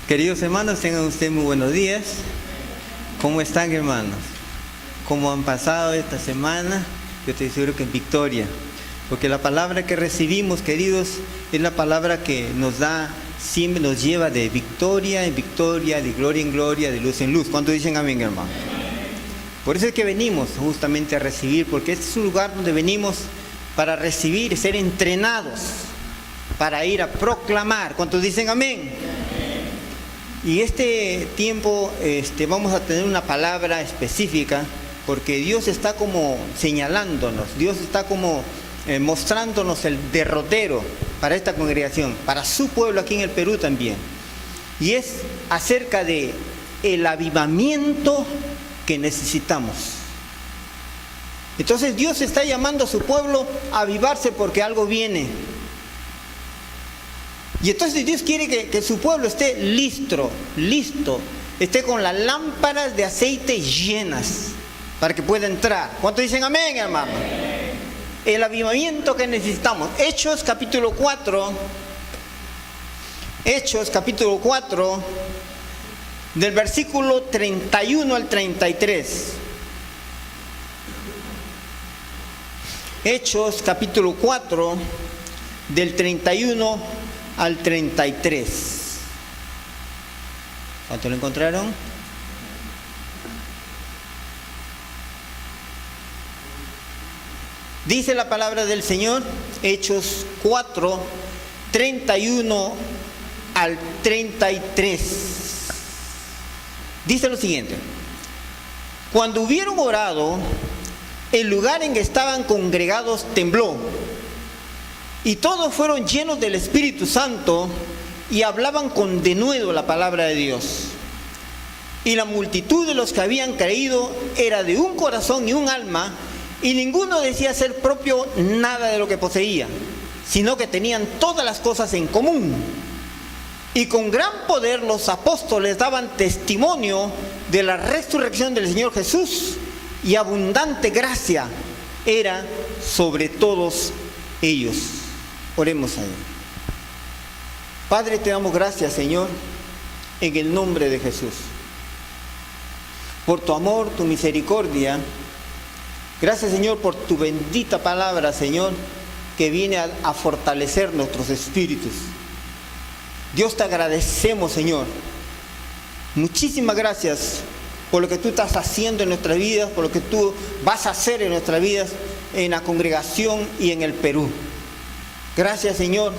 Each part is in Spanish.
Queridos hermanos, tengan ustedes muy buenos días. ¿Cómo están, hermanos? ¿Cómo han pasado esta semana? Yo estoy seguro que en victoria, porque la palabra que recibimos, queridos, es la palabra que nos da, siempre nos lleva de victoria en victoria, de gloria en gloria, de luz en luz. ¿Cuántos dicen amén, hermano? Por eso es que venimos justamente a recibir, porque este es un lugar donde venimos para recibir, ser entrenados, para ir a proclamar. ¿Cuántos dicen amén? Y este tiempo vamos a tener una palabra específica, porque Dios está como señalándonos, Dios está como mostrándonos el derrotero para esta congregación, para su pueblo aquí en el Perú también. Y es acerca de el avivamiento que necesitamos. Entonces Dios está llamando a su pueblo a avivarse porque algo viene. Y entonces Dios quiere que su pueblo esté listo, esté con las lámparas de aceite llenas para que pueda entrar. ¿Cuántos dicen amén, hermano? El avivamiento que necesitamos. Hechos capítulo 4, del versículo 31 al 33. Hechos capítulo 4, del 31 al 33. ¿Cuánto lo encontraron? Dice la palabra del Señor, Hechos 4, 31 al 33. Dice lo siguiente: cuando hubieron orado, el lugar en que estaban congregados tembló, y todos fueron llenos del Espíritu Santo y hablaban con denuedo la palabra de Dios. Y la multitud de los que habían creído era de un corazón y un alma, y ninguno decía ser propio nada de lo que poseía, sino que tenían todas las cosas en común. Y con gran poder los apóstoles daban testimonio de la resurrección del Señor Jesús, y abundante gracia era sobre todos ellos. Oremos a Él. Padre, te damos gracias, Señor, en el nombre de Jesús, por tu amor, tu misericordia. Gracias, Señor, por tu bendita palabra, Señor, que viene a fortalecer nuestros espíritus. Dios, te agradecemos, Señor. Muchísimas gracias por lo que tú estás haciendo en nuestras vidas, por lo que tú vas a hacer en nuestras vidas, en la congregación y en el Perú. Gracias, Señor,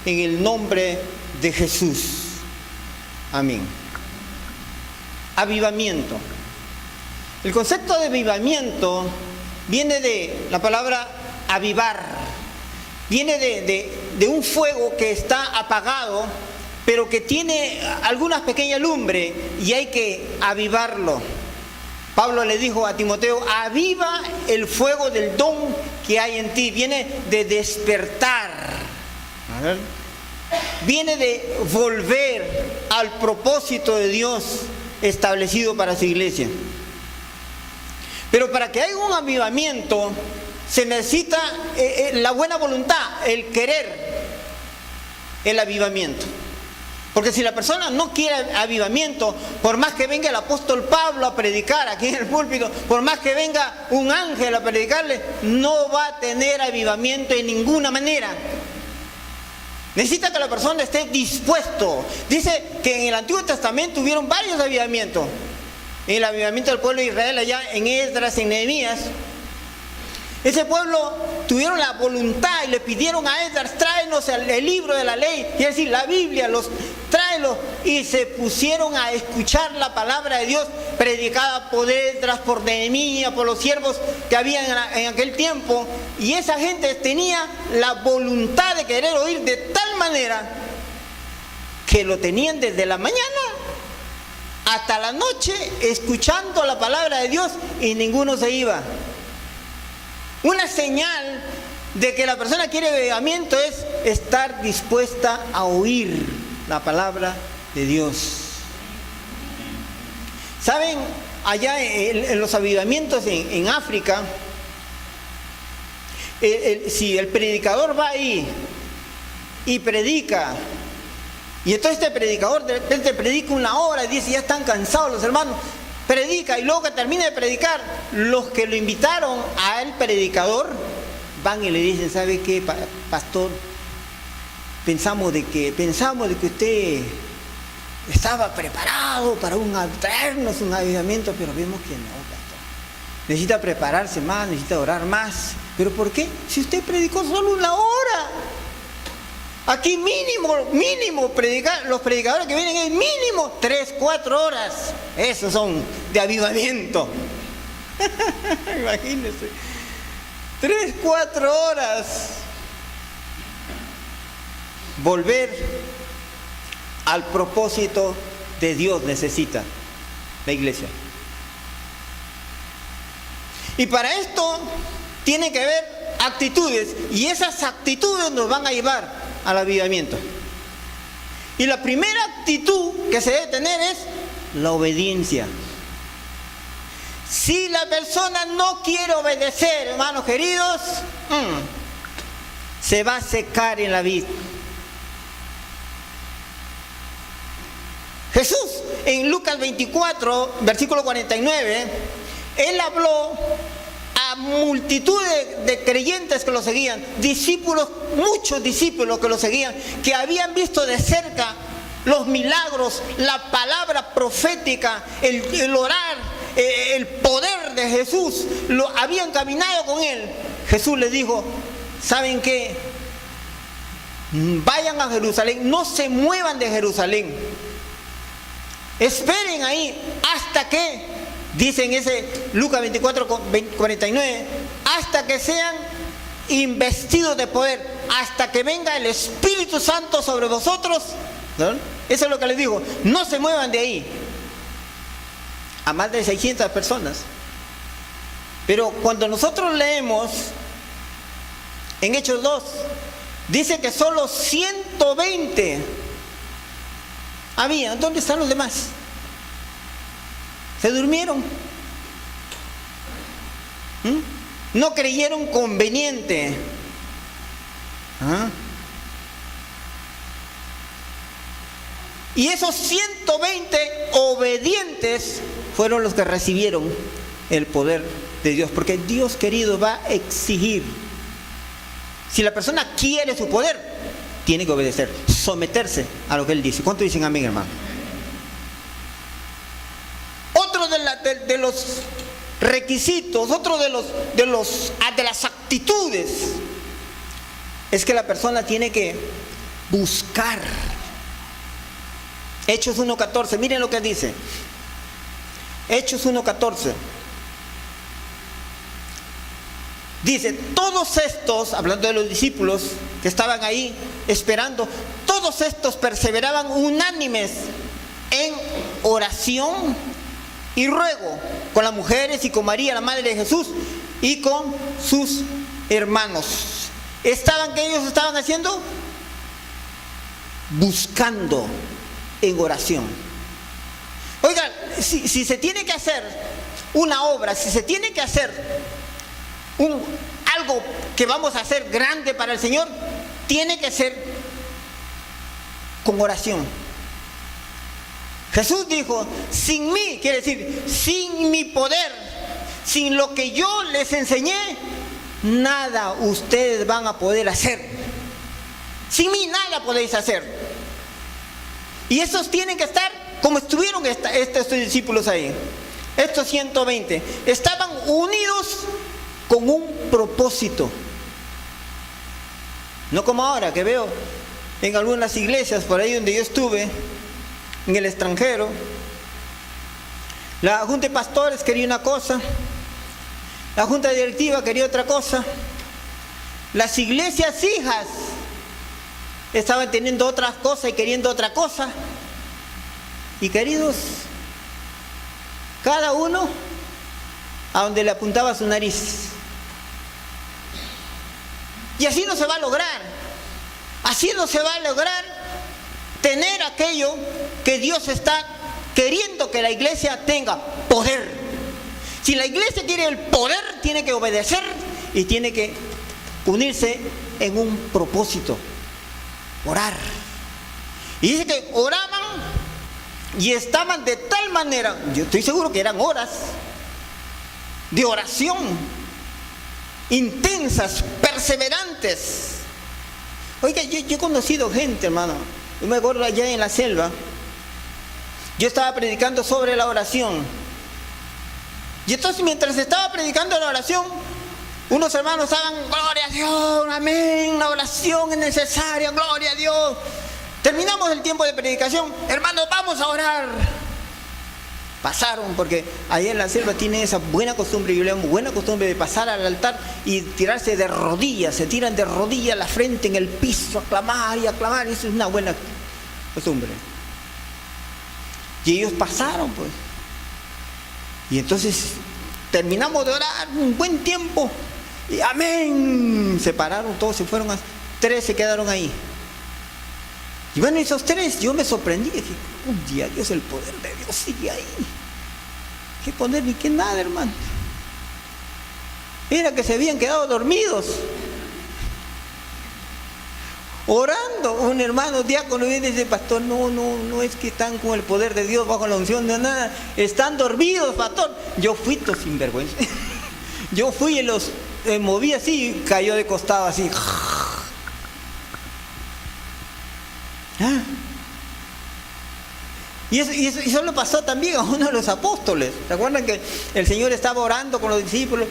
en el nombre de Jesús. Amén. Avivamiento. El concepto de avivamiento viene de la palabra avivar. Viene de un fuego que está apagado, pero que tiene algunas pequeñas lumbre y hay que avivarlo. Pablo le dijo a Timoteo: aviva el fuego del don que hay en ti. Viene de despertar. Viene de volver al propósito de Dios establecido para su iglesia. Pero para que haya un avivamiento se necesita la buena voluntad, el querer el avivamiento. Porque si la persona no quiere avivamiento, por más que venga el apóstol Pablo a predicar aquí en el púlpito, por más que venga un ángel a predicarle, no va a tener avivamiento de ninguna manera. Necesita que la persona esté dispuesto. Dice que en el Antiguo Testamento hubieron varios avivamientos. El avivamiento del pueblo de Israel allá en Esdras, en Nehemías. Ese pueblo tuvieron la voluntad y le pidieron a Esdras: tráenos el libro de la ley, es decir, la Biblia, tráelos, y se pusieron a escuchar la palabra de Dios predicada por Esdras, por Nehemías, por los siervos que habían en aquel tiempo. Y esa gente tenía la voluntad de querer oír de tal manera que lo tenían desde la mañana hasta la noche escuchando la palabra de Dios y ninguno se iba. Una señal de que la persona quiere avivamiento es estar dispuesta a oír la palabra de Dios. ¿Saben? Allá en los avivamientos en África, si el predicador va ahí y predica Y entonces este predicador de repente predica 1 hora y dice, ya están cansados los hermanos. Predica y luego que termine de predicar, los que lo invitaron al predicador van y le dicen, ¿sabe qué, pastor? Pensamos de que usted estaba preparado para traernos un avivamiento, pero vemos que no, pastor. Necesita prepararse más, necesita orar más. ¿Pero por qué? Si usted predicó solo 1 hora. Aquí mínimo predicar, los predicadores que vienen es mínimo 3-4 horas. Esos son de avivamiento. Imagínense. 3-4 horas. Volver al propósito de Dios necesita la iglesia. Y para esto tiene que haber actitudes, y esas actitudes nos van a llevar al avivamiento. Y la primera actitud que se debe tener es la obediencia. Si la persona no quiere obedecer, hermanos queridos, se va a secar en la vida. Jesús en Lucas 24, versículo 49, Él habló a multitud de creyentes que lo seguían, discípulos, muchos discípulos que lo seguían, que habían visto de cerca los milagros, la palabra profética, el orar, el poder de Jesús, habían caminado con Él. Jesús les dijo, ¿saben qué? Vayan a Jerusalén, no se muevan de Jerusalén, esperen ahí hasta que, dice en ese Lucas 24, 49, hasta que sean investidos de poder, hasta que venga el Espíritu Santo sobre vosotros, ¿no? Eso es lo que les digo, no se muevan de ahí. A más de 600 personas. Pero cuando nosotros leemos en Hechos 2, dice que solo 120 había. ¿Dónde están los demás? Se durmieron. No creyeron conveniente. Y esos 120 obedientes fueron los que recibieron el poder de Dios. Porque Dios, querido, va a exigir. Si la persona quiere su poder, tiene que obedecer, someterse a lo que Él dice. ¿Cuánto dicen amén, hermano? Otro de los requisitos, otro de las actitudes, es que la persona tiene que buscar. Hechos 1:14, miren lo que dice. Hechos 1:14. Dice, todos estos, hablando de los discípulos que estaban ahí esperando, todos estos perseveraban unánimes en oración y ruego con las mujeres y con María, la madre de Jesús, y con sus hermanos. ¿Qué ellos estaban haciendo? Buscando en oración. Oigan, si se tiene que hacer una obra, si se tiene que hacer algo que vamos a hacer grande para el Señor, tiene que ser con oración. Jesús dijo, sin mí, quiere decir, sin mi poder, sin lo que yo les enseñé, nada ustedes van a poder hacer. Sin mí nada podéis hacer. Y esos tienen que estar como estuvieron estos discípulos ahí. Estos 120 estaban unidos con un propósito. No como ahora que veo en algunas iglesias por ahí donde yo estuve, en el extranjero, la junta de pastores quería una cosa, la junta directiva quería otra cosa, las iglesias hijas estaban teniendo otras cosas y queriendo otra cosa. Y queridos, cada uno a donde le apuntaba su nariz. Y así no se va a lograr. Así no se va a lograr tener aquello que Dios está queriendo que la iglesia tenga: poder. Si la iglesia quiere el poder, tiene que obedecer y tiene que unirse en un propósito: orar. Y dice que oraban y estaban de tal manera, yo estoy seguro que eran horas de oración intensas, perseverantes. Oiga, yo he conocido gente, hermano. Yo me acuerdo allá en la selva, yo estaba predicando sobre la oración. Y entonces mientras estaba predicando la oración, unos hermanos estaban, gloria a Dios, amén, la oración es necesaria, gloria a Dios. Terminamos el tiempo de predicación, hermanos, vamos a orar. Pasaron, porque ahí en la selva tiene esa buena costumbre, yo le llamo buena costumbre de pasar al altar y tirarse de rodillas, se tiran de rodillas, la frente en el piso, a clamar, eso es una buena costumbre. Y ellos pasaron, pues. Y entonces terminamos de orar un buen tiempo, y amén, se pararon, todos se fueron, 3 se quedaron ahí. Y bueno, esos 3, yo me sorprendí, dije, un día Dios, el poder de Dios sigue ahí. ¿Qué poder ni qué nada, hermano? Era que se habían quedado dormidos, orando. Un hermano diácono viene y dice, pastor, no es que están con el poder de Dios bajo la unción de nada, están dormidos, pastor. Yo fui todo sinvergüenza. Yo fui y los moví así y cayó de costado así. ¿Ah? Y eso le pasó también a uno de los apóstoles. ¿Se acuerdan que el Señor estaba orando con los discípulos?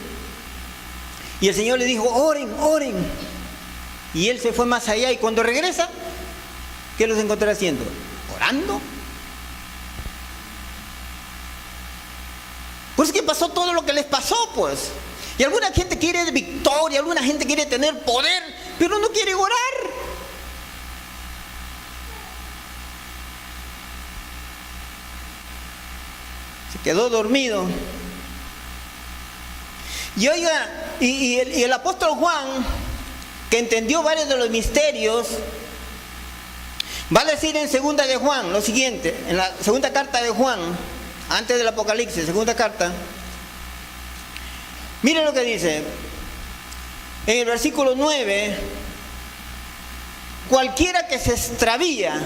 Y el Señor le dijo, oren, oren. Y él se fue más allá y cuando regresa, ¿qué los encontró haciendo? Orando. Pues es que pasó todo lo que les pasó, pues. Y alguna gente quiere victoria, alguna gente quiere tener poder, pero no quiere orar. Quedó dormido. Y oiga, y el apóstol Juan, que entendió varios de los misterios, va a decir en segunda de Juan lo siguiente, en la segunda carta de Juan, antes del Apocalipsis, segunda carta. Miren lo que dice en el versículo 9: cualquiera que se extravía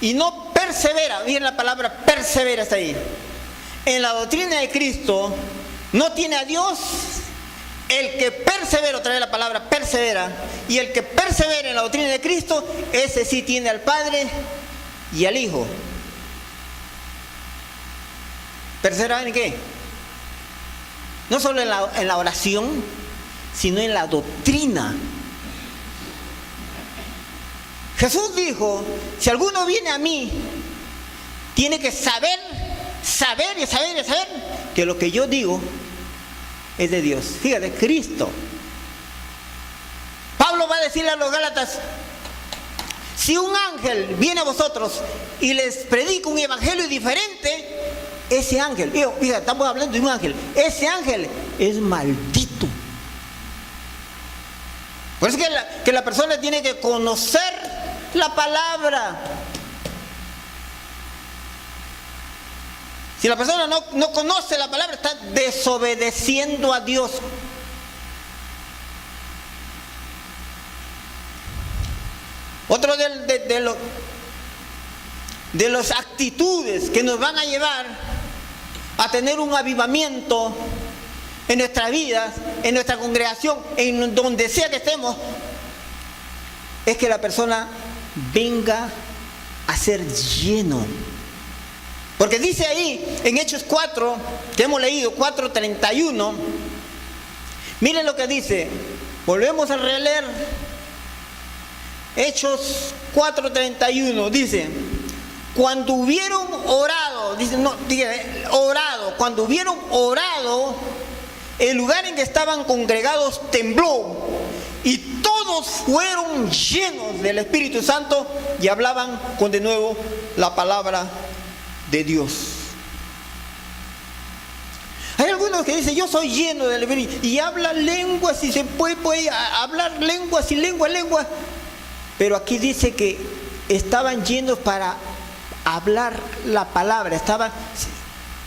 y no persevera, miren la palabra persevera está ahí, en la doctrina de Cristo, no tiene a Dios. El que persevera, otra vez la palabra persevera, y el que persevera en la doctrina de Cristo, ese sí tiene al Padre y al Hijo. ¿Perseverar en qué? No solo en la oración, sino en la doctrina. Jesús dijo, si alguno viene a mí, tiene que saber que lo que yo digo es de Dios. Fíjate, Cristo. Pablo va a decirle a los Gálatas, si un ángel viene a vosotros y les predica un evangelio diferente, ese ángel, fíjate, estamos hablando de un ángel, ese ángel es maldito. Por eso que la persona tiene que conocer la palabra. Si la persona no conoce la palabra, está desobedeciendo a Dios. Otro de las actitudes que nos van a llevar a tener un avivamiento en nuestras vidas, en nuestra congregación, en donde sea que estemos, es que la persona venga a ser lleno. Porque dice ahí en Hechos 4, que hemos leído, 4:31, miren lo que dice, volvemos a releer Hechos 4:31, dice, cuando hubieron orado, cuando hubieron orado, el lugar en que estaban congregados tembló y todos fueron llenos del Espíritu Santo y hablaban con de nuevo la palabra de Dios. Hay algunos que dicen, yo soy lleno del Espíritu y habla lenguas y se puede hablar lenguas y lenguas, pero aquí dice que estaban llenos para hablar la palabra.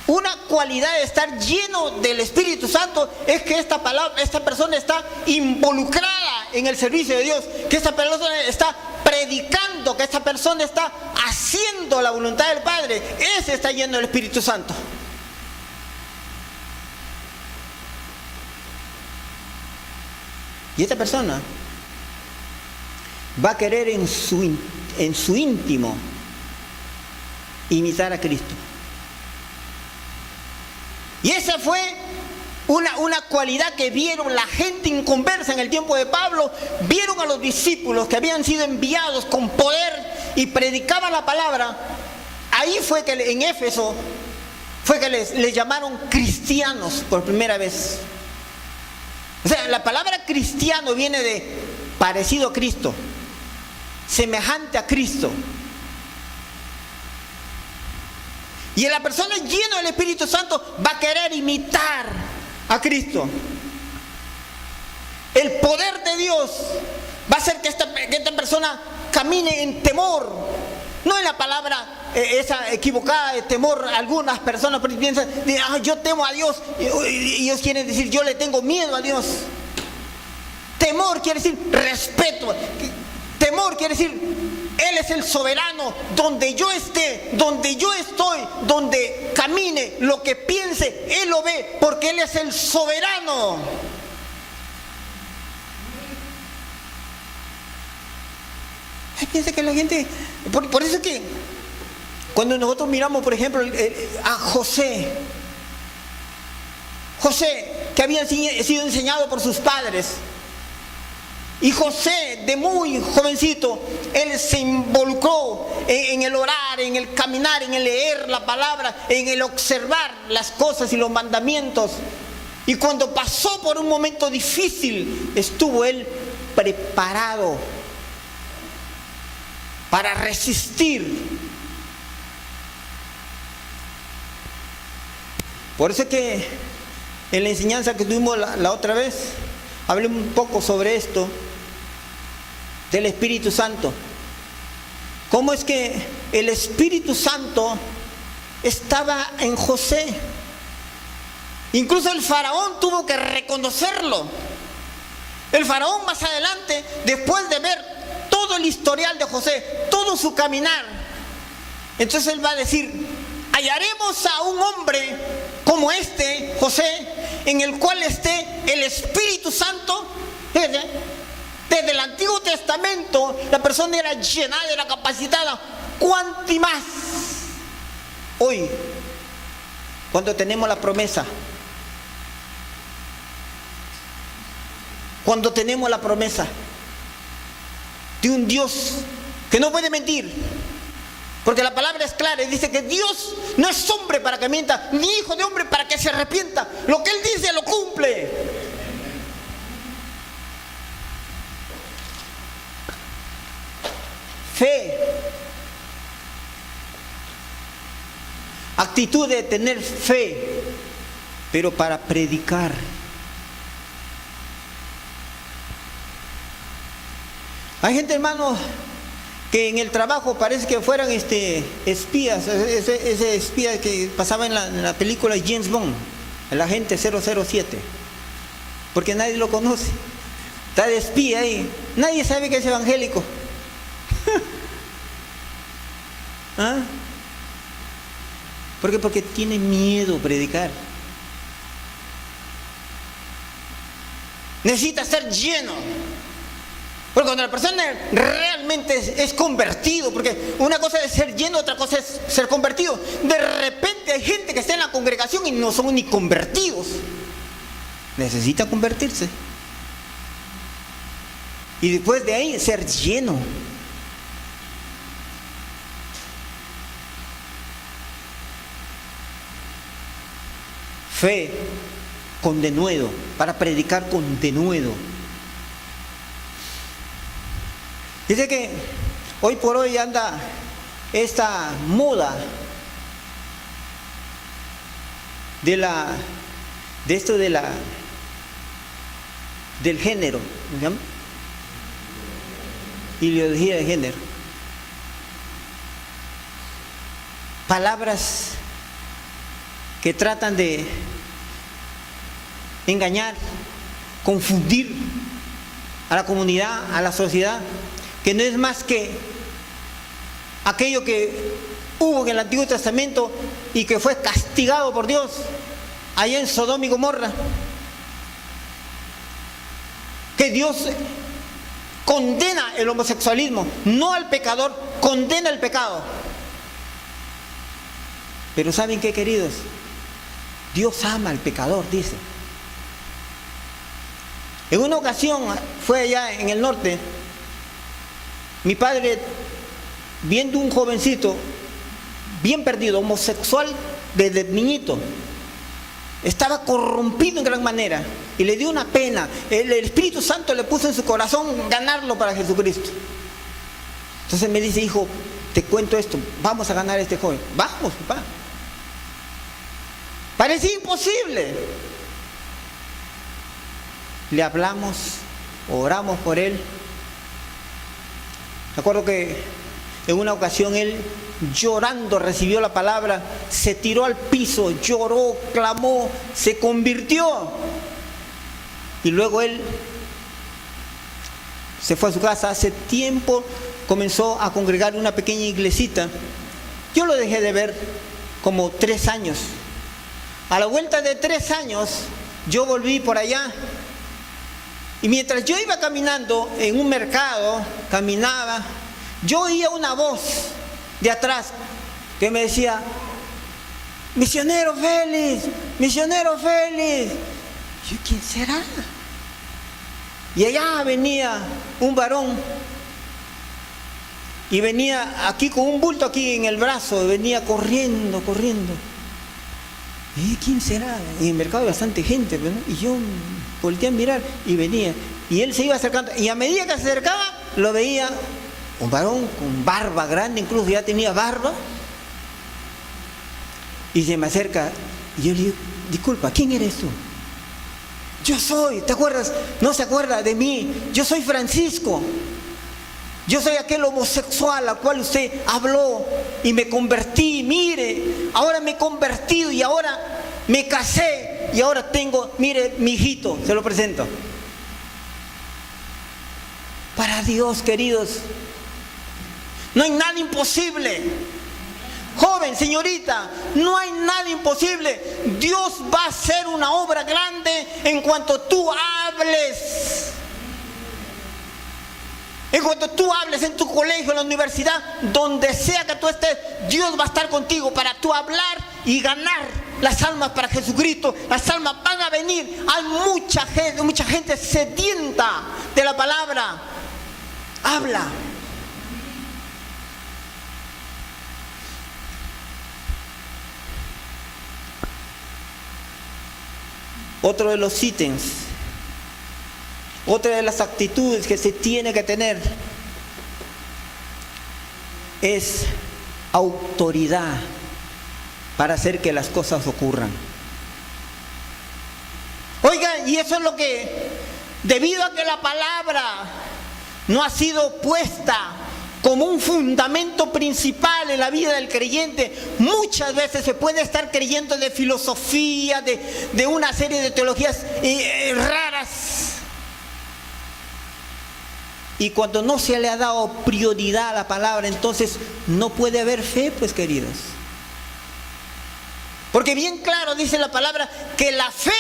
Una cualidad de estar lleno del Espíritu Santo es que esta persona está involucrada en el servicio de Dios, que esta persona está predicando que esta persona está haciendo la voluntad del Padre, ese está lleno del Espíritu Santo. Y esta persona va a querer en su íntimo imitar a Cristo. Y esa fue una cualidad que vieron la gente inconversa en el tiempo de Pablo. Vieron a los discípulos que habían sido enviados con poder y predicaban la palabra. Ahí fue que en Éfeso fue que les llamaron cristianos por primera vez. O sea, la palabra cristiano viene de parecido a Cristo, semejante a Cristo. Y la persona llena del Espíritu Santo va a querer imitar a Cristo. El poder de Dios va a hacer que esta persona camine en temor. No en la palabra esa equivocada de temor. Algunas personas piensan, yo temo a Dios. Y ellos quieren decir, yo le tengo miedo a Dios. Temor quiere decir respeto. Temor quiere decir, Él es el soberano. Donde yo esté, donde yo estoy, donde camine, lo que piense, Él lo ve, porque Él es el soberano. Piensa que la gente, por eso es que cuando nosotros miramos, por ejemplo, a José, que había sido enseñado por sus padres, y José, de muy jovencito, él se involucró en el orar, en el caminar, en el leer la palabra, en el observar las cosas y los mandamientos. Y cuando pasó por un momento difícil, estuvo él preparado para resistir. Por eso es que en la enseñanza que tuvimos la otra vez, hablé un poco sobre esto, del Espíritu Santo. ¿Cómo es que el Espíritu Santo estaba en José? Incluso el faraón tuvo que reconocerlo. El faraón más adelante, después de ver todo el historial de José, todo su caminar, entonces él va a decir, hallaremos a un hombre como este, José, en el cual esté el Espíritu Santo. Fíjense, desde el Antiguo Testamento la persona era llenada, era capacitada. ¿Cuánto y más hoy, cuando tenemos la promesa? Cuando tenemos la promesa de un Dios que no puede mentir, porque la palabra es clara y dice que Dios no es hombre para que mienta, ni hijo de hombre para que se arrepienta. Lo que Él dice lo cumple. Fe, actitud de tener fe, pero para predicar. Hay gente, hermano, que en el trabajo parece que fueran espías, ese espía que pasaba en la película James Bond, el agente 007, porque nadie lo conoce, está de espía ahí, nadie sabe que es evangélico. ¿Ah? ¿Por qué? Porque tiene miedo predicar. Necesita ser lleno. Porque cuando la persona realmente es convertido, porque una cosa es ser lleno, otra cosa es ser convertido. De repente hay gente que está en la congregación y no son ni convertidos. Necesita convertirse. Y después de ahí ser lleno. Fe con denuedo, para predicar con denuedo. Dice que hoy por hoy anda esta moda del género, ¿me llama? Ideología de género. Palabras que tratan de engañar, confundir a la comunidad, a la sociedad, que no es más que aquello que hubo en el Antiguo Testamento y que fue castigado por Dios allá en Sodoma y Gomorra, que Dios condena el homosexualismo, no al pecador, condena el pecado. Pero ¿saben qué, queridos? Dios ama al pecador, dice. En una ocasión, fue allá en el norte, mi padre, viendo un jovencito bien perdido, homosexual desde niñito, estaba corrompido en gran manera y le dio una pena. El Espíritu Santo le puso en su corazón ganarlo para Jesucristo. Entonces me dice: hijo, te cuento esto, vamos a ganar a este joven. Vamos, papá. Parecía imposible. Le hablamos, oramos por él. Me acuerdo que en una ocasión él, llorando, recibió la palabra, se tiró al piso, lloró, clamó, se convirtió. Y luego él se fue a su casa. Hace tiempo comenzó a congregar en una pequeña iglesita. Yo lo dejé de ver como 3 años. A la vuelta de 3 años, yo volví por allá. Y mientras yo iba caminando en un mercado, caminaba, yo oía una voz de atrás que me decía: misionero Félix, misionero Félix. Yo, ¿quién será? Y allá venía un varón y venía aquí con un bulto aquí en el brazo, y venía corriendo. ¿Quién será? En el mercado hay bastante gente, ¿no? Y yo volteé a mirar y venía. Y él se iba acercando. Y a medida que se acercaba, lo veía un varón con barba grande, incluso ya tenía barba. Y se me acerca. Y yo le digo: disculpa, ¿quién eres tú? Yo soy, ¿te acuerdas? No se acuerda de mí. Yo soy Francisco. Yo soy aquel homosexual al cual usted habló y me convertí. Mire, ahora me he convertido y ahora me casé y ahora tengo, mire, mi hijito, se lo presento. Para Dios, queridos, no hay nada imposible. Joven, señorita, no hay nada imposible. Dios va a hacer una obra grande en cuanto tú hables. En cuanto tú hables en tu colegio, en la universidad, donde sea que tú estés, Dios va a estar contigo para tú hablar y ganar las almas para Jesucristo. Las almas van a venir. Hay mucha gente sedienta de la palabra. Habla. Otro de los ítems, otra de las actitudes que se tiene que tener es autoridad para hacer que las cosas ocurran. Oigan, y eso es lo que, debido a que la palabra no ha sido puesta como un fundamento principal en la vida del creyente, muchas veces se puede estar creyendo de filosofía, de una serie de teologías raras. Y cuando no se le ha dado prioridad a la palabra, entonces no puede haber fe, pues, queridos. Porque bien claro dice la palabra que la fe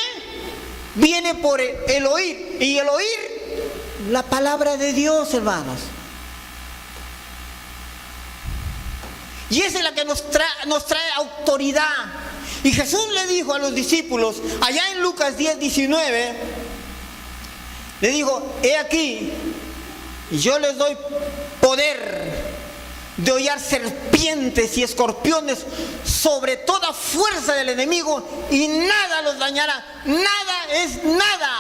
viene por el oír. Y el oír, la palabra de Dios, hermanos. Y esa es la que nos trae autoridad. Y Jesús le dijo a los discípulos, allá en Lucas 10:19, le dijo: he aquí, yo les doy poder de hollar serpientes y escorpiones sobre toda fuerza del enemigo y nada los dañará. Nada es nada.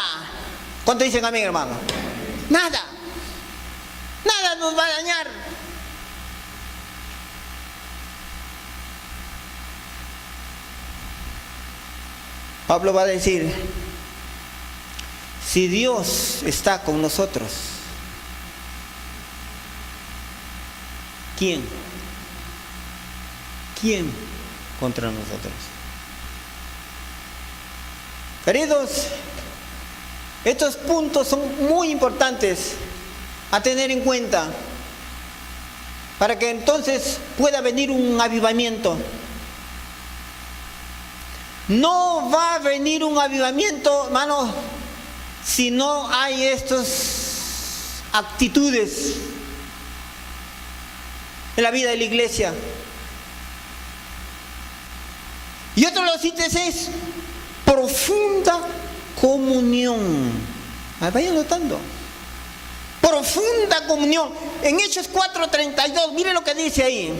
¿Cuánto dicen amén, hermano? Nada. Nada nos va a dañar. Pablo va a decir: si Dios está con nosotros, ¿quién contra nosotros? Queridos, estos puntos son muy importantes a tener en cuenta. para que entonces pueda venir un avivamiento. No va a venir un avivamiento, hermanos, si no hay estas actitudes en la vida de la iglesia. Y otro de los ítems es profunda comunión. Vayan notando. Profunda comunión. En Hechos 4:32, mire lo que dice ahí.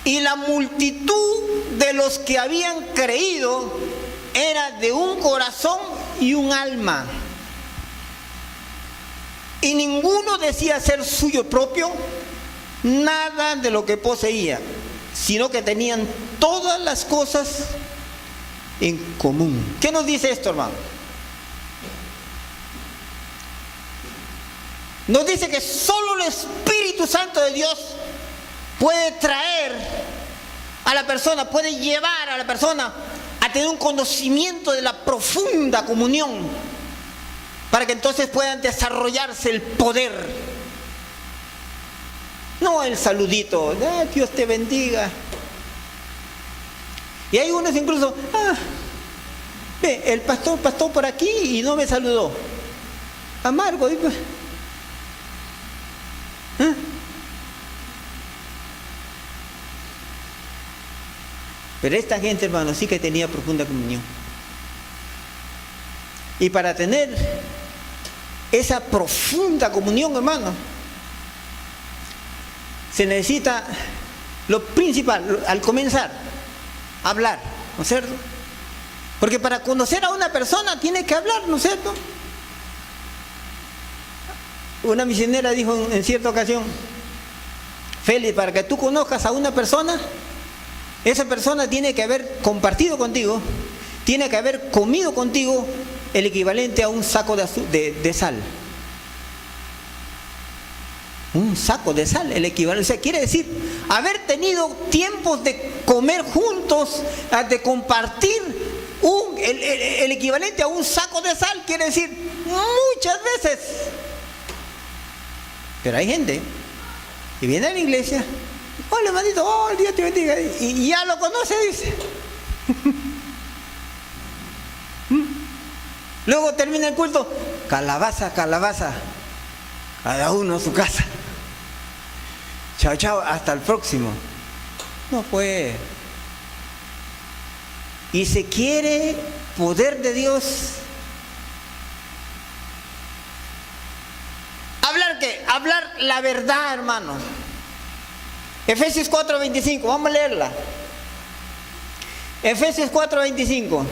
Y la multitud de los que habían creído era de un corazón y un alma. Y ninguno decía ser suyo propio nada de lo que poseía, sino que tenían todas las cosas en común. ¿Qué nos dice esto, hermano? Nos dice que solo el Espíritu Santo de Dios puede traer a la persona, puede llevar a la persona a tener un conocimiento de la profunda comunión, para que entonces puedan desarrollarse el poder. No el saludito, Dios te bendiga. Y hay unos incluso, ve, el pastor pasó por aquí y no me saludó. Amargo, pues. Pero esta gente, hermano, sí que tenía profunda comunión. Y para tener esa profunda comunión, hermano, se necesita lo principal, al comenzar, hablar, ¿no es cierto? Porque para conocer a una persona tiene que hablar, ¿no es cierto? Una misionera dijo en cierta ocasión: Félix, para que tú conozcas a una persona, esa persona tiene que haber compartido contigo, tiene que haber comido contigo el equivalente a un saco de sal. Un saco de sal, el equivalente. O sea, quiere decir, haber tenido tiempos de comer juntos, de compartir el equivalente a un saco de sal, quiere decir, muchas veces. Pero hay gente que viene a la iglesia: hola, hermanito, oh, Dios te bendiga, y ya lo conoce, dice. Luego termina el culto: calabaza, calabaza, cada uno a su casa. Chao, chao, hasta el próximo. No puede. Y se quiere poder de Dios. ¿Hablar qué? Hablar la verdad, hermano. Efesios 4:25, vamos a leerla. Efesios 4:25.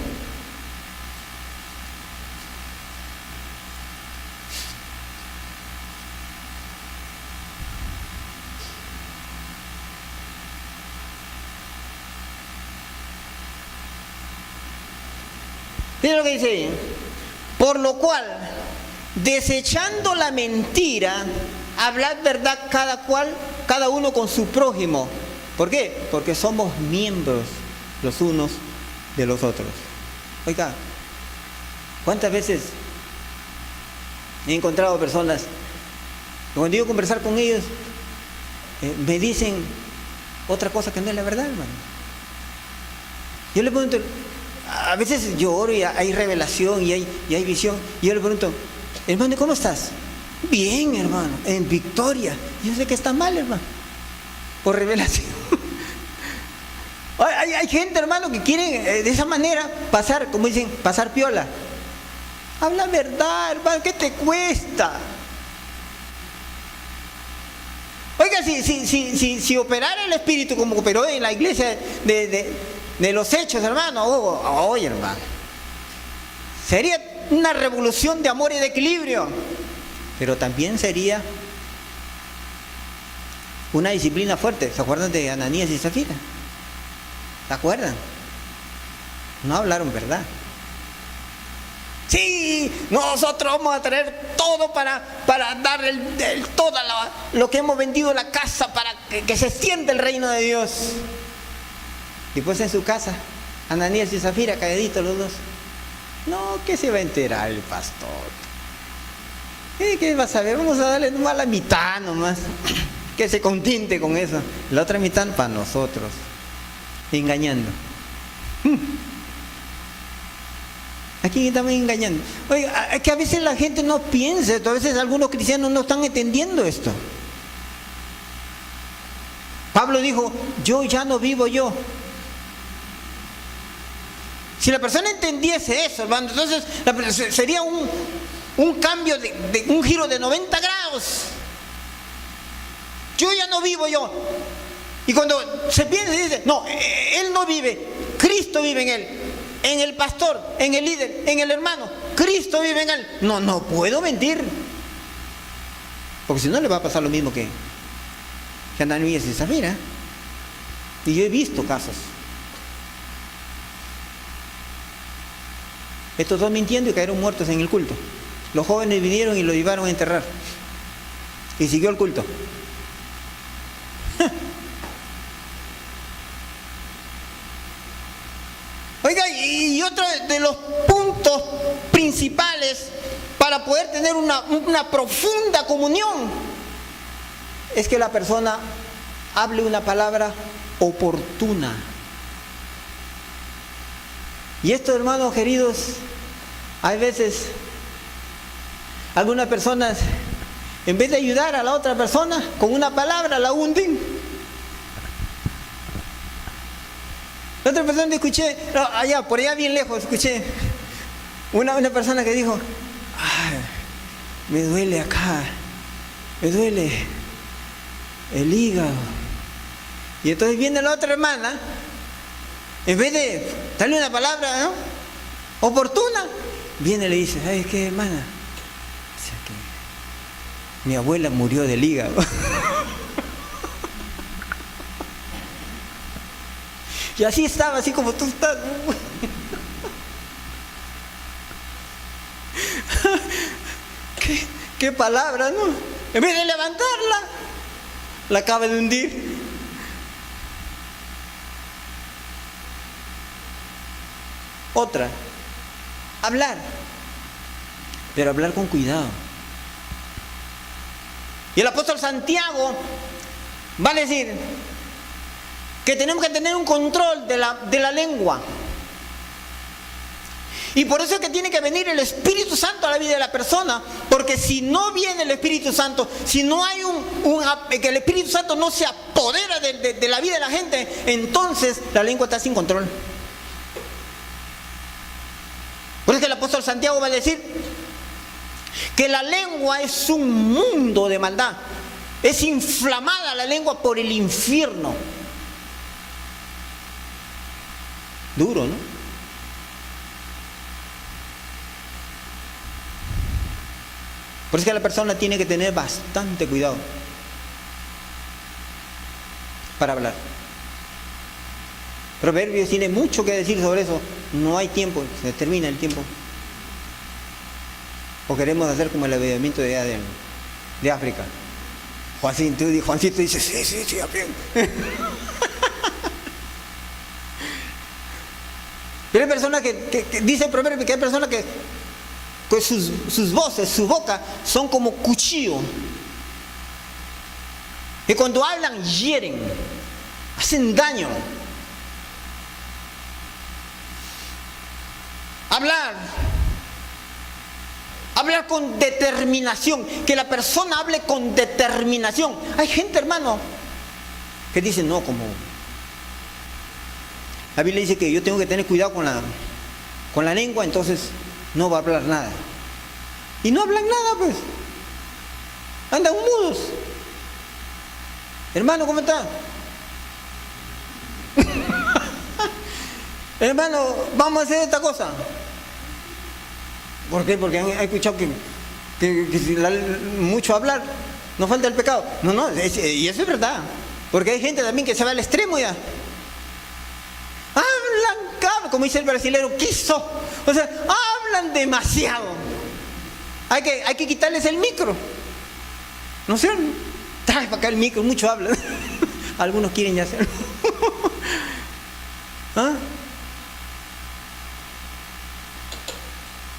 Mira lo que dice ahí. Por lo cual, desechando la mentira, hablad verdad cada uno con su prójimo. ¿Por qué? Porque somos miembros los unos de los otros. Oiga, ¿cuántas veces he encontrado personas que cuando yo conversar con ellos me dicen otra cosa que no es la verdad, hermano? Yo le pregunto, a veces yo oro y hay revelación y hay visión, y yo le pregunto: hermano, ¿cómo estás? Bien, hermano, en victoria. Yo sé que está mal, hermano, por revelación. Hay gente, hermano, que quiere de esa manera pasar, como dicen, pasar piola. Habla verdad, hermano, ¿qué te cuesta? Oiga, si operara el Espíritu como operó en la iglesia de los Hechos, hermano, oye, hermano, sería una revolución de amor y de equilibrio, pero también sería una disciplina fuerte. ¿Se acuerdan de Ananías y Zafira? ¿Se acuerdan? No hablaron verdad. Sí, nosotros vamos a traer todo para dar todo lo que hemos vendido, la casa, para que se extienda el reino de Dios. Y pues en su casa, Ananías y Zafira, calladitos los dos. No, ¿qué se va a enterar el pastor? ¿Qué va a saber? Vamos a darle nomás la mitad nomás. que se contente con eso. La otra mitad para nosotros, engañando. Aquí estamos engañando. Oiga, es que a veces la gente no piensa esto, a veces algunos cristianos no están entendiendo esto. Pablo dijo, yo ya no vivo yo. Si la persona entendiese eso, hermano, entonces sería un cambio, un giro de 90 grados. Yo ya no vivo yo. Y cuando se piensa y dice, no, él no vive, Cristo vive en él, en el pastor, en el líder, en el hermano, Cristo vive en él. No puedo mentir. Porque si no le va a pasar lo mismo que Ananías y Zafira. Y yo he visto casos. Estos dos mintiendo y cayeron muertos en el culto. Los jóvenes vinieron y lo llevaron a enterrar. Y siguió el culto. Oiga, y otro de los puntos principales para poder tener una profunda comunión es que la persona hable una palabra oportuna. Y esto, hermanos queridos, hay veces algunas personas, en vez de ayudar a la otra persona con una palabra, la hunden. La otra persona escuché, por allá bien lejos, escuché una persona que dijo, ay, me duele acá, me duele el hígado. Y entonces viene la otra hermana, en vez de darle una palabra, ¿no?, oportuna, viene y le dice, ¿sabes qué, hermana? O sea que mi abuela murió del hígado. Y así estaba, así como tú estás. ¿Qué palabra, no? En vez de levantarla, la acaba de hundir. Otra, hablar, pero hablar con cuidado. Y el apóstol Santiago va a decir que tenemos que tener un control de la lengua. Y por eso es que tiene que venir el Espíritu Santo a la vida de la persona, porque si no viene el Espíritu Santo, si no hay que el Espíritu Santo no se apodera de la vida de la gente, entonces la lengua está sin control. Por eso que el apóstol Santiago va a decir que la lengua es un mundo de maldad, es inflamada la lengua por el infierno. Duro, ¿no? Por eso que la persona tiene que tener bastante cuidado para hablar. Proverbios tiene mucho que decir sobre eso. No hay tiempo, se termina el tiempo. O queremos hacer como el avivamiento de África. Juancito dice, sí, bien. Pero hay personas que dice el proverbio que hay personas que sus voces, su boca son como cuchillo. Y cuando hablan, hieren, hacen daño. Hablar con determinación, que la persona hable con determinación. Hay gente, hermano, que dice, no, como la Biblia dice que yo tengo que tener cuidado con la lengua, entonces no va a hablar nada. Y no hablan nada, pues. Andan mudos. Hermano, ¿cómo está? Hermano, vamos a hacer esta cosa. ¿Por qué? Porque han escuchado que si mucho hablar, no falta el pecado. No, y eso es verdad. Porque hay gente también que se va al extremo ya. Hablan, como dice el brasilero, quiso. O sea, hablan demasiado. Hay que quitarles el micro. No sé, trae para acá el micro, mucho hablan. Algunos quieren ya hacerlo. ¿Ah?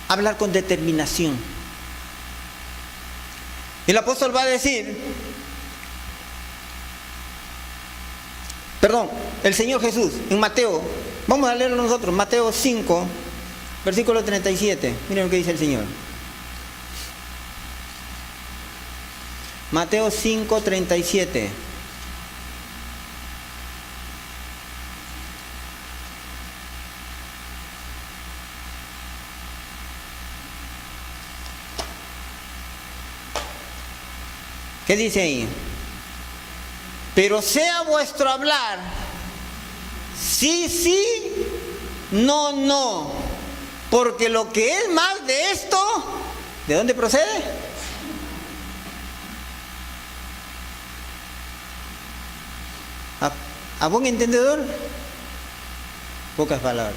Hablar con determinación. El apóstol va a decir Perdón, el Señor Jesús, en Mateo, vamos a leerlo nosotros, Mateo 5, versículo 37. Miren lo que dice el Señor. Mateo 5, 37. ¿Qué dice ahí? Pero sea vuestro hablar, sí, sí, no, no. Porque lo que es más de esto, ¿de dónde procede? ¿A buen entendedor? Pocas palabras.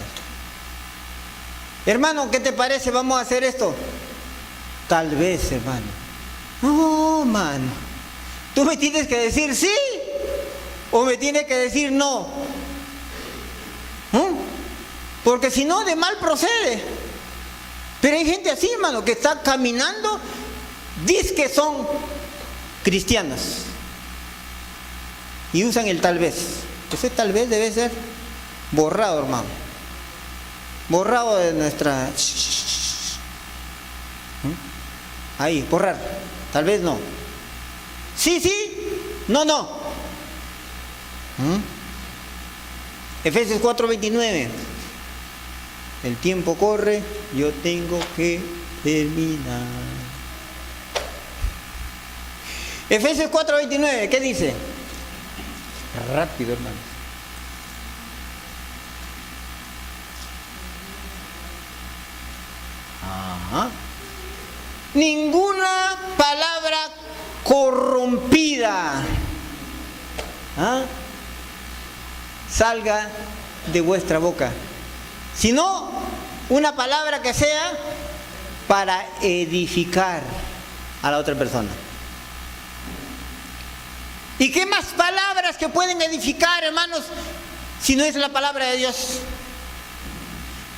Hermano, ¿qué te parece? ¿Vamos a hacer esto? Tal vez, hermano. No, mano. Tú me tienes que decir sí o me tienes que decir no. Porque si no, de mal procede. Pero hay gente así, hermano, que está caminando, dice que son cristianos y usan el tal vez. Ese tal vez debe ser borrado, hermano. Borrado de nuestra... Ahí, borrar. Tal vez no. Sí, sí, no, no. Efesios 4:29. El tiempo corre, yo tengo que terminar. Efesios 4:29, ¿qué dice? Rápido, hermano. Ajá. Ninguna palabra corrompida salga de vuestra boca, sino una palabra que sea para edificar a la otra persona. ¿Y qué más palabras que pueden edificar, hermanos, si no es la palabra de Dios?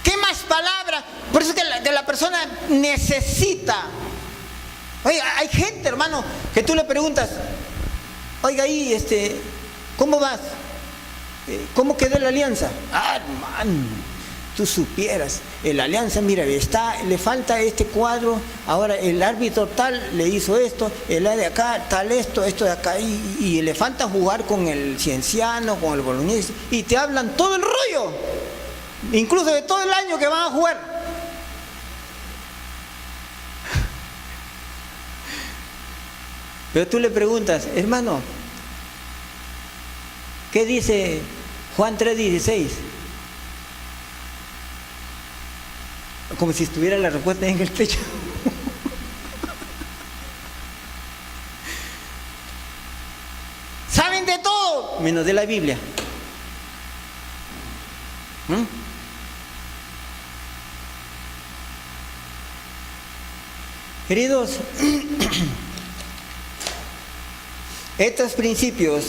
¿Qué más palabras? Por eso que la persona necesita. Oye, hay gente, hermano, que tú le preguntas, oiga, ahí, ¿cómo vas? ¿Cómo quedó la alianza? Ah, hermano, tú supieras, la alianza, mira, le falta este cuadro, ahora el árbitro tal le hizo esto, el de acá, tal esto de acá, y le falta jugar con el Cienciano, con el Bolognesi, y te hablan todo el rollo, incluso de todo el año que van a jugar. Pero tú le preguntas, hermano, ¿qué dice Juan 3:16? Como si estuviera la respuesta en el pecho. Saben de todo, menos de la Biblia. Queridos, estos principios,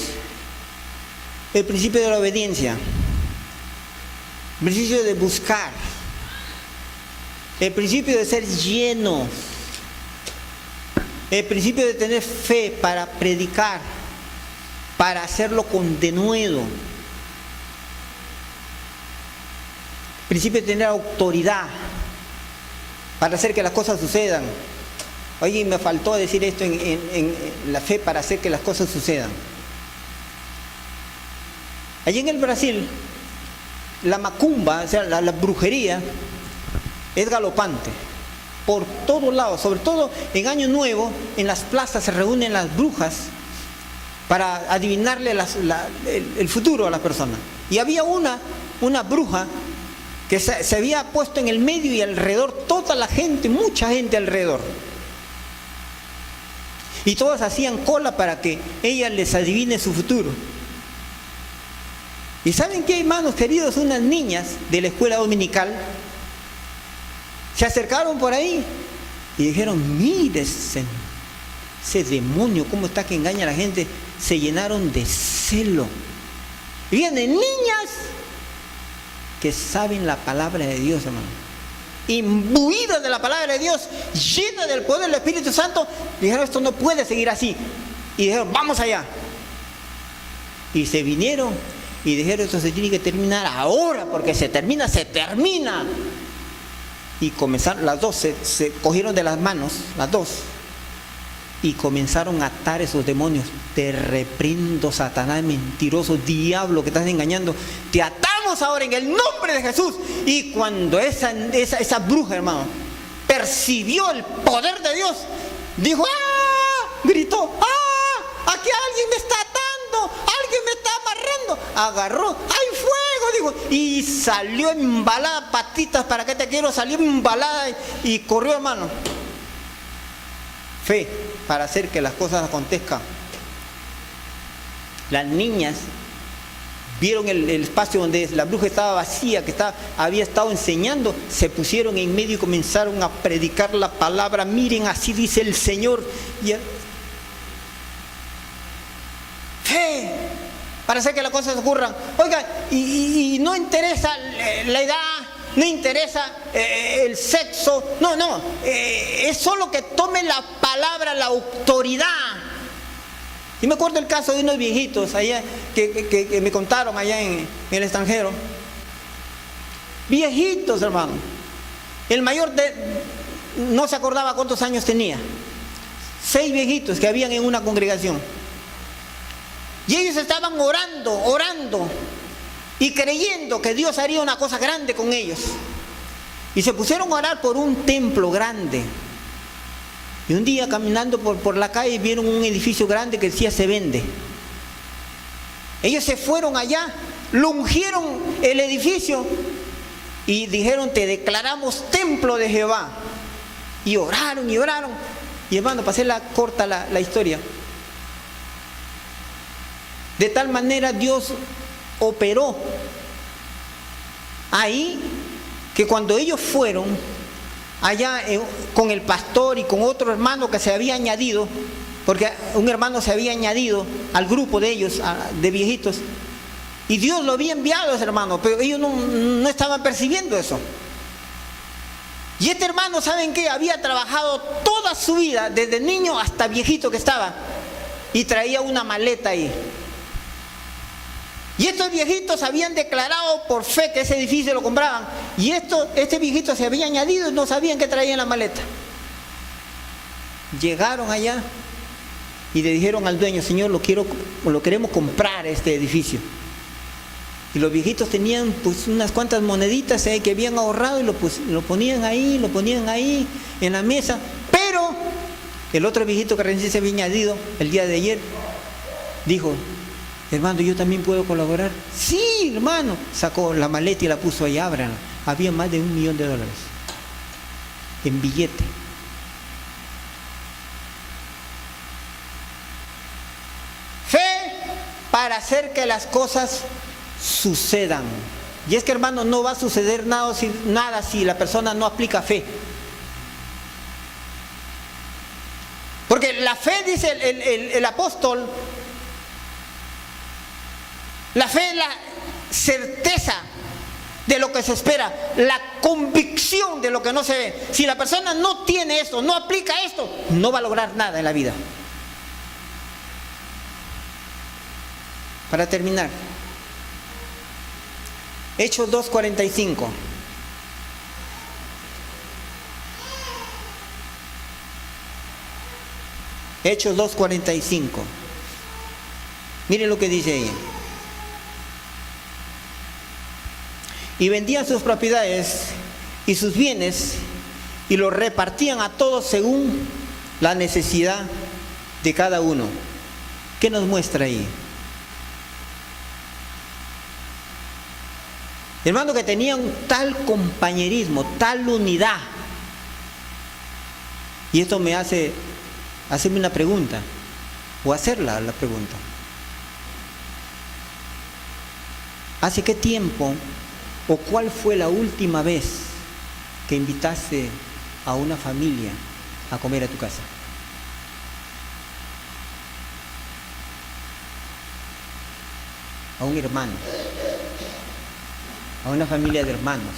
el principio de la obediencia, el principio de buscar, el principio de ser lleno, el principio de tener fe para predicar, para hacerlo con denuedo, el principio de tener autoridad para hacer que las cosas sucedan. Oye, me faltó decir esto en la fe para hacer que las cosas sucedan. Allí en el Brasil, la macumba, o sea, la brujería, es galopante. Por todos lados, sobre todo en Año Nuevo, en las plazas se reúnen las brujas para adivinarle el futuro a las personas. Y había una bruja que se había puesto en el medio y alrededor, toda la gente, mucha gente alrededor. Y todos hacían cola para que ella les adivine su futuro. ¿Y saben qué, hermanos queridos? Unas niñas de la escuela dominical se acercaron por ahí y dijeron, mire ese demonio, cómo está que engaña a la gente. Se llenaron de celo. Y vienen niñas que saben la palabra de Dios, hermano, imbuidas de la palabra de Dios, llenas del poder del Espíritu Santo. Dijeron, esto no puede seguir así. Y dijeron, vamos allá. Y se vinieron Y dijeron, esto se tiene que terminar ahora, porque se termina. Y comenzaron, las dos se cogieron de las manos, las dos, y comenzaron a atar esos demonios. Te reprendo, Satanás, mentiroso, diablo, que estás engañando. Te atamos ahora en el nombre de Jesús. Y cuando esa bruja, hermano, percibió el poder de Dios, dijo, ¡ah! Gritó, ¡ah! Aquí alguien me está atando, alguien me está amarrando. Agarró, ¡hay fuego! Digo, y salió embalada, patitas, ¿para qué te quiero? Salió embalada y corrió, hermano. Fe para hacer que las cosas acontezcan. Las niñas vieron el espacio donde la bruja estaba vacía, que había estado enseñando, se pusieron en medio y comenzaron a predicar la palabra. Miren, así dice el Señor. Fe para hacer que las cosas ocurran. Oiga, y no interesa la edad, no interesa el sexo, no, es solo que tome la palabra, la autoridad. Y me acuerdo el caso de unos viejitos allá que me contaron allá en el extranjero. Viejitos, hermano. El mayor no se acordaba cuántos años tenía. 6 viejitos que habían en una congregación. Y ellos estaban orando y creyendo que Dios haría una cosa grande con ellos. Y se pusieron a orar por un templo grande. Y un día caminando por la calle vieron un edificio grande que decía se vende. Ellos se fueron allá, lo ungieron el edificio y dijeron, te declaramos templo de Jehová. Y oraron. Y hermano, para hacer corta la historia, de tal manera Dios operó ahí, que cuando ellos fueron allá con el pastor y con otro hermano que se había añadido, porque un hermano se había añadido al grupo de ellos, de viejitos, y Dios lo había enviado a ese hermano, pero ellos no estaban percibiendo eso. Y este hermano, ¿saben qué? Había trabajado toda su vida, desde niño hasta viejito que estaba, y traía una maleta ahí. Y estos viejitos habían declarado por fe que ese edificio lo compraban. Y este viejito se había añadido y no sabían qué traía en la maleta. Llegaron allá y le dijeron al dueño, Señor, lo queremos comprar este edificio. Y los viejitos tenían pues unas cuantas moneditas que habían ahorrado y lo ponían ahí en la mesa. Pero el otro viejito que recién se había añadido el día de ayer dijo, hermano, ¿yo también puedo colaborar? Sí, hermano. Sacó la maleta y la puso ahí, ábranla. Había más de $1 millón en billete. Fe para hacer que las cosas sucedan. Y es que, hermano, no va a suceder nada si la persona no aplica fe. Porque la fe, dice el apóstol, la fe es la certeza de lo que se espera, la convicción de lo que no se ve. Si la persona no tiene esto, no aplica esto, no va a lograr nada en la vida. Para terminar, Hechos 2:45. Hechos 2:45. Miren lo que dice ahí. Y vendían sus propiedades y sus bienes y los repartían a todos según la necesidad de cada uno. ¿Qué nos muestra ahí? Hermano, que tenían tal compañerismo, tal unidad. Y esto me hace hacerme una pregunta, o hacerla la pregunta. ¿Hace qué tiempo o cuál fue la última vez que invitaste a una familia a comer a tu casa? A un hermano, a una familia de hermanos.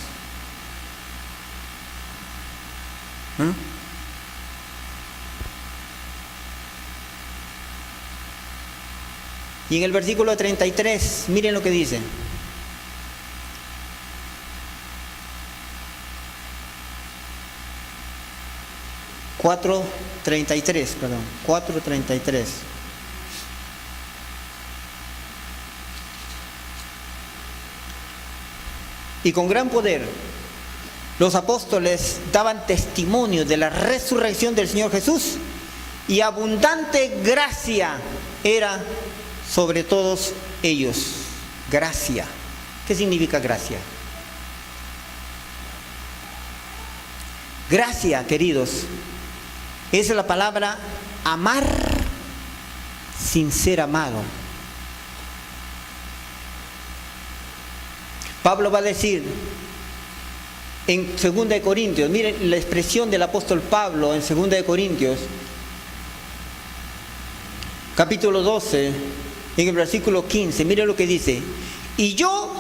Y en el versículo 33, miren lo que dice. Cuatro 33, perdón, 4:33. Y con gran poder los apóstoles daban testimonio de la resurrección del Señor Jesús, y abundante gracia era sobre todos ellos. Gracia. ¿Qué significa gracia? Gracia, queridos, es la palabra amar sin ser amado. Pablo va a decir en 2 de Corintios, miren la expresión del apóstol Pablo en 2 de Corintios, capítulo 12, en el versículo 15, miren lo que dice: y yo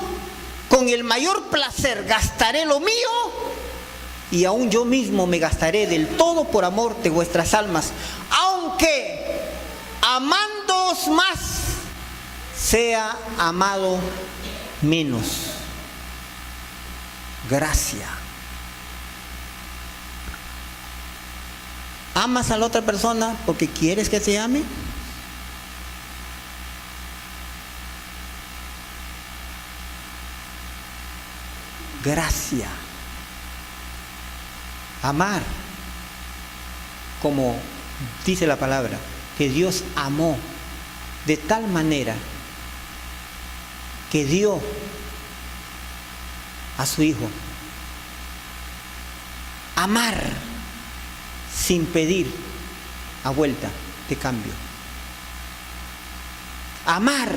con el mayor placer gastaré lo mío, y aún yo mismo me gastaré del todo por amor de vuestras almas, aunque amándoos más, sea amado menos. Gracia. ¿Amas a la otra persona porque quieres que te ame? Gracia. Amar, como dice la palabra, que Dios amó de tal manera que dio a su Hijo. Amar sin pedir a vuelta de cambio. Amar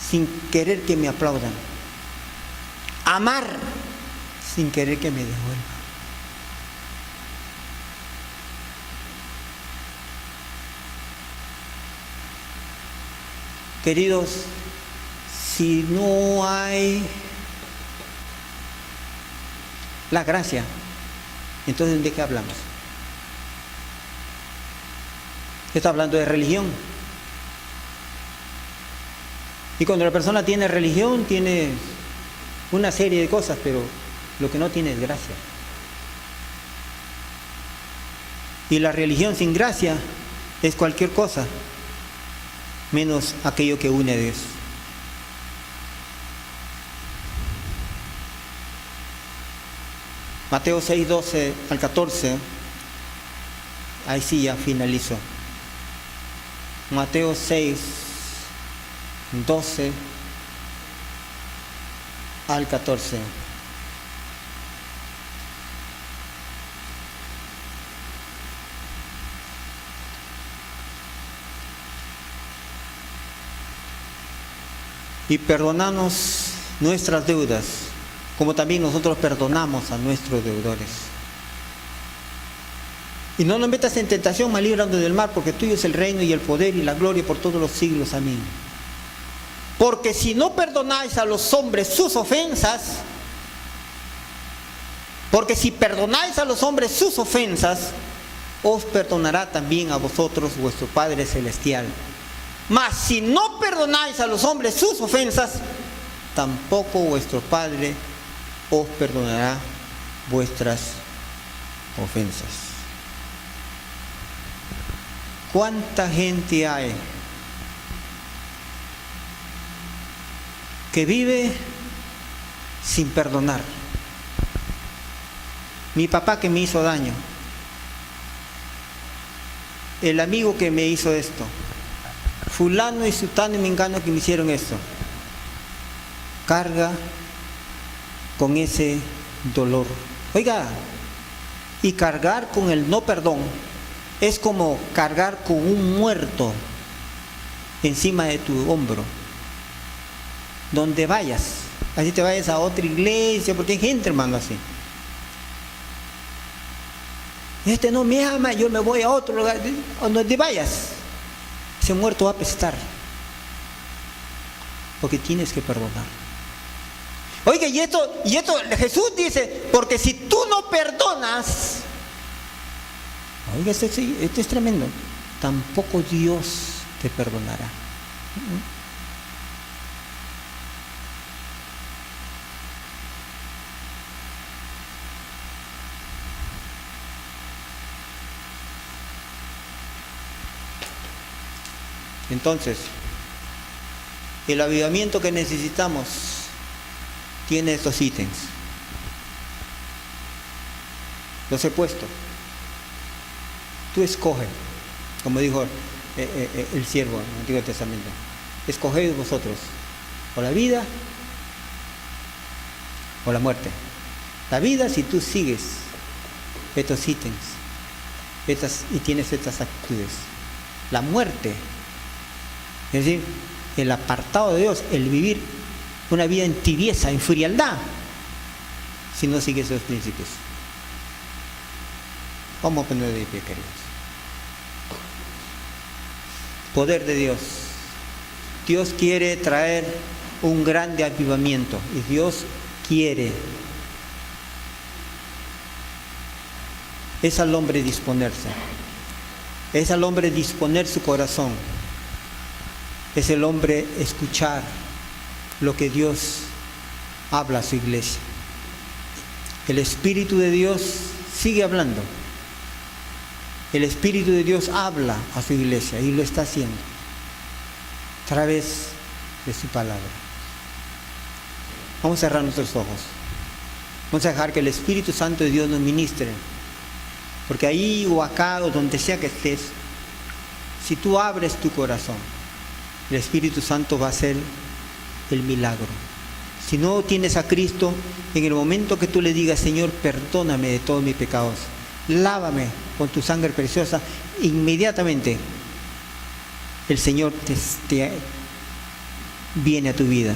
sin querer que me aplaudan. Amar sin querer que me devuelvan. Queridos, si no hay la gracia, entonces ¿de qué hablamos? Está hablando de religión. Y cuando la persona tiene religión, tiene una serie de cosas, pero lo que no tiene es gracia. Y la religión sin gracia es cualquier cosa menos aquello que une a Dios. Mateo 6, 12 al 14, ahí sí ya finalizo. Mateo 6, 12 al 14. Y perdonanos nuestras deudas, como también nosotros perdonamos a nuestros deudores. Y no nos metas en tentación, mas líbranos del mal, porque tuyo es el reino y el poder y la gloria por todos los siglos. Amén. Porque si no perdonáis a los hombres sus ofensas, porque si perdonáis a los hombres sus ofensas, os perdonará también a vosotros vuestro Padre Celestial. Mas si no perdonáis a los hombres sus ofensas, tampoco vuestro Padre os perdonará vuestras ofensas. ¿Cuánta gente hay que vive sin perdonar? Mi papá que me hizo daño, el amigo que me hizo esto, fulano y sutano y mengano que me hicieron esto, carga con ese dolor. Oiga, y cargar con el no perdón es como cargar con un muerto encima de tu hombro. Donde vayas, así te vayas a otra iglesia, porque hay gente, hermano, así. Este no me ama, yo me voy a otro lugar. Donde vayas, ese muerto va a apestar, porque tienes que perdonar. Oiga, y esto Jesús dice, porque si tú no perdonas, oiga, esto es tremendo, tampoco Dios te perdonará. Entonces, el avivamiento que necesitamos tiene estos ítems. Los he puesto. Tú escoge, como dijo el siervo en el Antiguo Testamento. Escoged vosotros, o la vida o la muerte. La vida si tú sigues estos ítems y tienes estas actitudes. La muerte, es decir, el apartado de Dios, el vivir una vida en tibieza, en frialdad, si no sigues esos principios. Vamos a poner de pie, queridos. Poder de Dios. Dios quiere traer un grande avivamiento y Dios quiere. Es al hombre disponerse. Es al hombre disponer su corazón. Es el hombre escuchar lo que Dios habla a su iglesia. El Espíritu de Dios sigue hablando. El Espíritu de Dios habla a su iglesia y lo está haciendo a través de su palabra. Vamos a cerrar nuestros ojos. Vamos a dejar que el Espíritu Santo de Dios nos ministre. Porque ahí o acá o donde sea que estés, si tú abres tu corazón, el Espíritu Santo va a hacer el milagro. Si no tienes a Cristo, en el momento que tú le digas, Señor, perdóname de todos mis pecados, lávame con tu sangre preciosa, inmediatamente el Señor te viene a tu vida,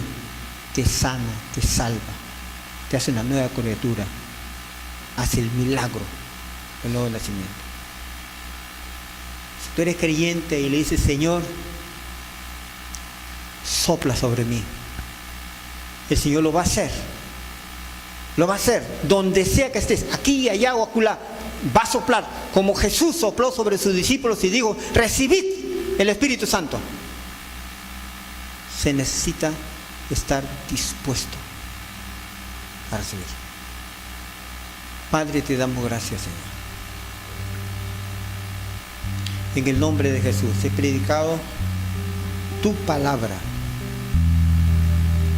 te sana, te salva, te hace una nueva criatura, hace el milagro del nuevo nacimiento. Si tú eres creyente y le dices, Señor, sopla sobre mí, el Señor lo va a hacer. Lo va a hacer, donde sea que estés, aquí, allá o acolá, va a soplar, como Jesús sopló sobre sus discípulos y dijo, recibid el Espíritu Santo. Se necesita estar dispuesto a recibir. Padre, te damos gracias, Señor. En el nombre de Jesús he predicado tu palabra,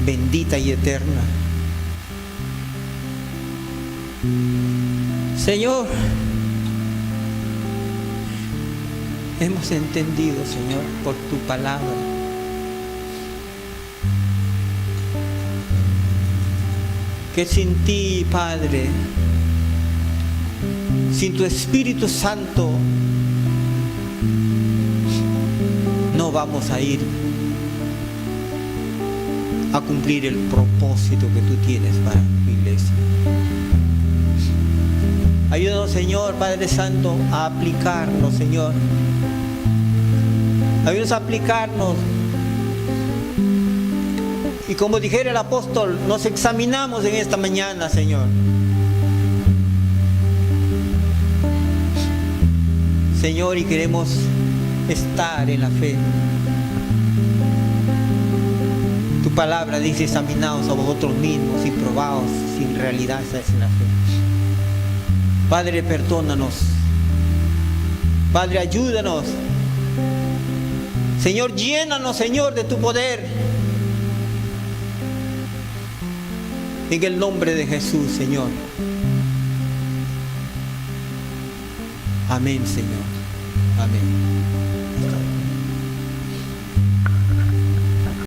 bendita y eterna. Señor, hemos entendido, Señor, por tu palabra, que sin ti, Padre, sin tu Espíritu Santo, no vamos a ir a cumplir el propósito que tú tienes para tu iglesia. Ayúdanos, Señor, Padre Santo, a aplicarnos, Señor. Ayúdanos a aplicarnos. Y como dijera el apóstol, nos examinamos en esta mañana, Señor. Señor, y queremos estar en la fe. Tu palabra dice, examinaos a vosotros mismos y probaos si en realidad estáis en la fe. Padre, perdónanos. Padre, ayúdanos. Señor, llénanos, Señor, de tu poder. En el nombre de Jesús, Señor. Amén, Señor. Amén.